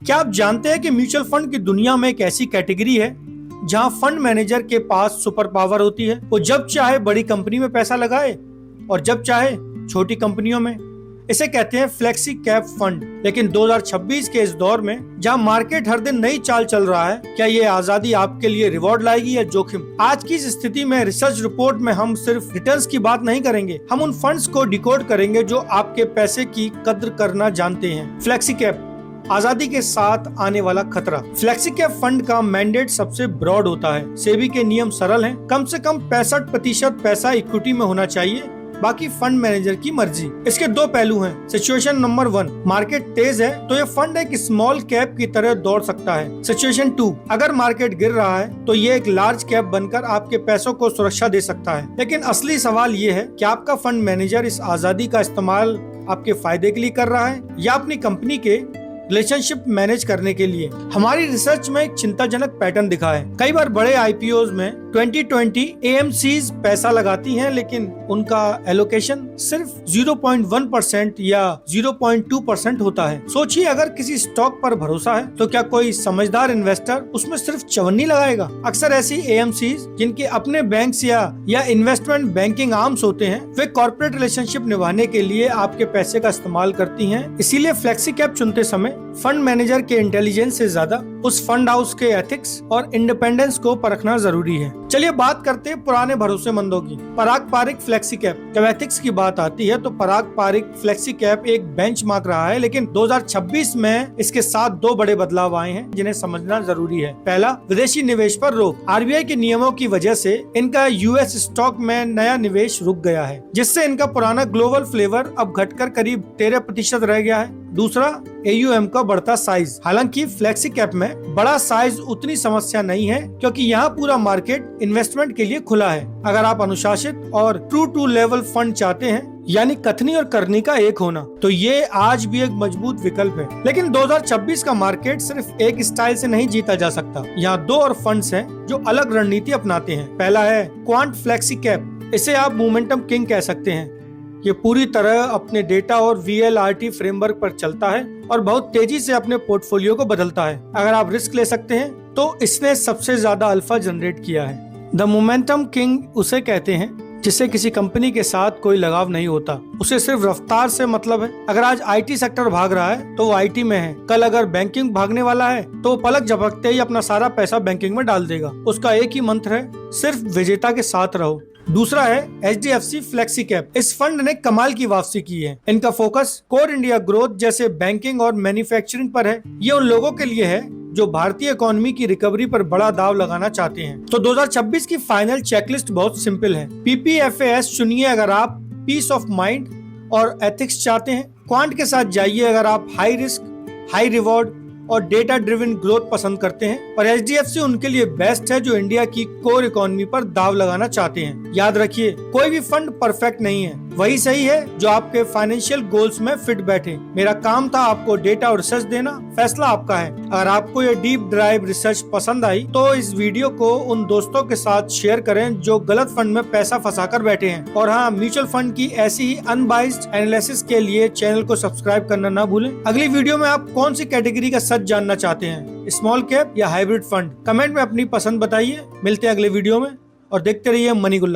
क्या आप जानते हैं कि म्यूचुअल फंड की दुनिया में एक ऐसी कैटेगरी है जहां फंड मैनेजर के पास सुपर पावर होती है। वो जब चाहे बड़ी कंपनी में पैसा लगाए और जब चाहे छोटी कंपनियों में। इसे कहते हैं फ्लेक्सी कैप फंड। लेकिन 2026 के इस दौर में जहां मार्केट हर दिन नई चाल चल रहा है, क्या ये आजादी आपके लिए रिवॉर्ड लाएगी या जोखिम? आज की इस स्थिति में रिसर्च रिपोर्ट में हम सिर्फ रिटर्न्स की बात नहीं करेंगे, हम उन फंड्स को डिकोड करेंगे जो आपके पैसे की कद्र करना जानते हैं। फ्लेक्सी कैप, आजादी के साथ आने वाला खतरा। फ्लेक्सी कैप फंड का मैंडेट सबसे ब्रॉड होता है। सेबी के नियम सरल हैं। कम से कम 65% पैसा इक्विटी में होना चाहिए, बाकी फंड मैनेजर की मर्जी। इसके दो पहलू हैं। सिचुएशन नंबर 1, मार्केट तेज है तो ये फंड एक स्मॉल कैप की तरह दौड़ सकता है। सिचुएशन 2, अगर मार्केट गिर रहा है तो ये एक लार्ज कैप बनकर आपके पैसों को सुरक्षा दे सकता है। लेकिन असली सवाल ये है कि आपका फंड मैनेजर इस आजादी का इस्तेमाल आपके फायदे के लिए कर रहा है या अपनी कंपनी के रिलेशनशिप मैनेज करने के लिए। हमारी रिसर्च में एक चिंताजनक पैटर्न दिखा है। कई बार बड़े आईपीओज में 2020 एएमसीज पैसा लगाती हैं, लेकिन उनका एलोकेशन सिर्फ 0.1% या 0.2% होता है। सोचिए, अगर किसी स्टॉक पर भरोसा है तो क्या कोई समझदार इन्वेस्टर उसमें सिर्फ चवन्नी लगाएगा? अक्सर ऐसी एएमसीज जिनके अपने बैंक्स या इन्वेस्टमेंट बैंकिंग आर्म्स होते हैं, वे कॉर्पोरेट रिलेशनशिप निभाने के लिए आपके पैसे का इस्तेमाल करती हैं। इसीलिए फ्लेक्सी कैप चुनते समय फंड मैनेजर के इंटेलिजेंस से ज्यादा उस फंड हाउस के एथिक्स और इंडिपेंडेंस को परखना जरूरी है। चलिए बात करते हैं पुराने भरोसेमंदों की। पराग पारिक फ्लेक्सी कैप। जब एथिक्स की बात आती है तो पराग पारिक फ्लेक्सी कैप एक बेंचमार्क रहा है, लेकिन 2026 में इसके साथ दो बड़े बदलाव आए हैं जिन्हें समझना जरूरी है। पहला, विदेशी निवेश पर रोक। आरबीआई के नियमों की वजह से इनका यूएस स्टॉक में नया निवेश रुक गया है, जिससे इनका पुराना ग्लोबल फ्लेवर अब घटकर करीब 13% रह गया है। दूसरा, AUM का बढ़ता साइज। हालांकि फ्लेक्सी कैप में बड़ा साइज उतनी समस्या नहीं है, क्योंकि यहाँ पूरा मार्केट इन्वेस्टमेंट के लिए खुला है। अगर आप अनुशासित और ट्रू टू लेवल फंड चाहते हैं, यानी कथनी और करनी का एक होना, तो ये आज भी एक मजबूत विकल्प है। लेकिन 2026 का मार्केट सिर्फ एक स्टाइल से नहीं जीता जा सकता। यहाँ दो और फंड्स हैं जो अलग रणनीति अपनाते हैं। पहला है क्वांट फ्लेक्सी कैप। इसे आप मोमेंटम किंग कह सकते हैं। ये पूरी तरह अपने डेटा और VLRT फ्रेमवर्क पर चलता है और बहुत तेजी से अपने पोर्टफोलियो को बदलता है। अगर आप रिस्क ले सकते हैं तो इसने सबसे ज्यादा अल्फा जनरेट किया है। द मोमेंटम किंग उसे कहते हैं जिससे किसी कंपनी के साथ कोई लगाव नहीं होता, उसे सिर्फ रफ्तार से मतलब है। अगर आज IT सेक्टर भाग रहा है तो वो IT में है। कल अगर बैंकिंग भागने वाला है तो वो पलक झपकते ही अपना सारा पैसा बैंकिंग में डाल देगा। उसका एक ही मंत्र है, सिर्फ विजेता के साथ रहो। दूसरा है HDFC फ्लेक्सी कैप। इस फंड ने कमाल की वापसी की है। इनका फोकस कोर इंडिया ग्रोथ जैसे बैंकिंग और मैन्युफैक्चरिंग पर है। ये उन लोगों के लिए है जो भारतीय इकोनॉमी की रिकवरी पर बड़ा दाव लगाना चाहते हैं। तो 2026 की फाइनल चेकलिस्ट बहुत सिंपल है। PPFAS चुनिए अगर आप पीस ऑफ माइंड और एथिक्स चाहते हैं। क्वांट के साथ जाइए अगर आप हाई रिस्क, हाई रिवॉर्ड और डेटा ड्रिवन ग्रोथ पसंद करते हैं। और HDFC उनके लिए बेस्ट है जो इंडिया की कोर इकोनॉमी पर दाव लगाना चाहते हैं। याद रखिए, कोई भी फंड परफेक्ट नहीं है, वही सही है जो आपके फाइनेंशियल गोल्स में फिट बैठे। मेरा काम था आपको डेटा और रिसर्च देना, फैसला आपका है। अगर आपको ये डीप ड्राइव रिसर्च पसंद आई तो इस वीडियो को उन दोस्तों के साथ शेयर करें जो गलत फंड में पैसा फंसाकर बैठे हैं। और हाँ, म्यूचुअल फंड की ऐसी ही अनबाइस्ड एनालिसिस के लिए चैनल को सब्सक्राइब करना ना भूलें। अगली वीडियो में आप कौन सी कैटेगरी का सच जानना चाहते हैं, स्मॉल कैप या हाइब्रिड फंड? कमेंट में अपनी पसंद बताइए। मिलते हैं अगले वीडियो में और देखते रहिए मनी गुल्लक।